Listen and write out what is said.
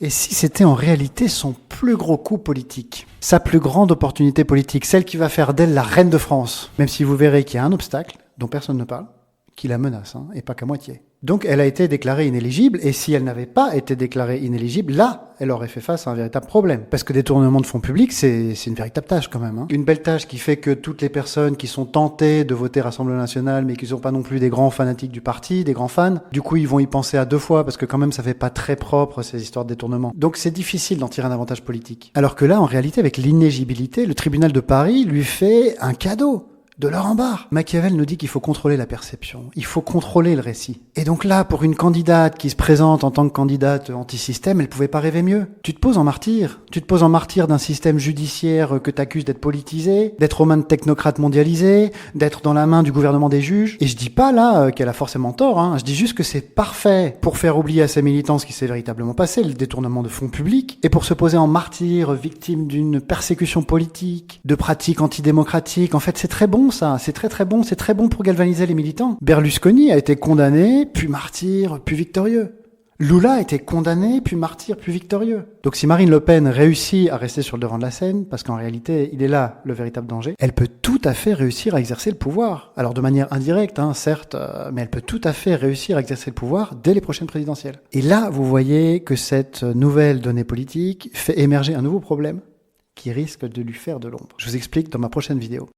Et si c'était en réalité son plus gros coup politique, sa plus grande opportunité politique, celle qui va faire d'elle la reine de France, même si vous verrez qu'il y a un obstacle dont personne ne parle, qui la menace, et pas qu'à moitié. Donc elle a été déclarée inéligible, et si elle n'avait pas été déclarée inéligible, là, elle aurait fait face à un véritable problème. Parce que détournement de fonds publics, c'est une véritable tâche quand même. Une belle tâche qui fait que toutes les personnes qui sont tentées de voter Rassemblement National, mais qui ne sont pas non plus des grands fanatiques du parti, des grands fans, du coup ils vont y penser à deux fois, parce que quand même ça fait pas très propre ces histoires de détournement. Donc c'est difficile d'en tirer un avantage politique. Alors que là, en réalité, avec l'inéligibilité, le tribunal de Paris lui fait un cadeau. De leur embarras. Machiavel nous dit qu'il faut contrôler la perception, il faut contrôler le récit. Et donc là, pour une candidate qui se présente en tant que candidate anti-système, elle pouvait pas rêver mieux. Tu te poses en martyr d'un système judiciaire que t'accuses d'être politisé, d'être aux mains de technocrates mondialisés, d'être dans la main du gouvernement des juges. Et je dis pas là qu'elle a forcément tort, je dis juste que c'est parfait pour faire oublier à ses militants ce qui s'est véritablement passé, le détournement de fonds publics, et pour se poser en martyr, victime d'une persécution politique, de pratiques antidémocratiques. En fait, c'est très bon ça, c'est très bon pour galvaniser les militants. Berlusconi a été condamné, puis martyr, puis victorieux. Lula a été condamné, puis martyr, puis victorieux. Donc si Marine Le Pen réussit à rester sur le devant de la scène, parce qu'en réalité, il est là le véritable danger, elle peut tout à fait réussir à exercer le pouvoir. Alors de manière indirecte, certes, mais elle peut tout à fait réussir à exercer le pouvoir dès les prochaines présidentielles. Et là, vous voyez que cette nouvelle donnée politique fait émerger un nouveau problème qui risque de lui faire de l'ombre. Je vous explique dans ma prochaine vidéo.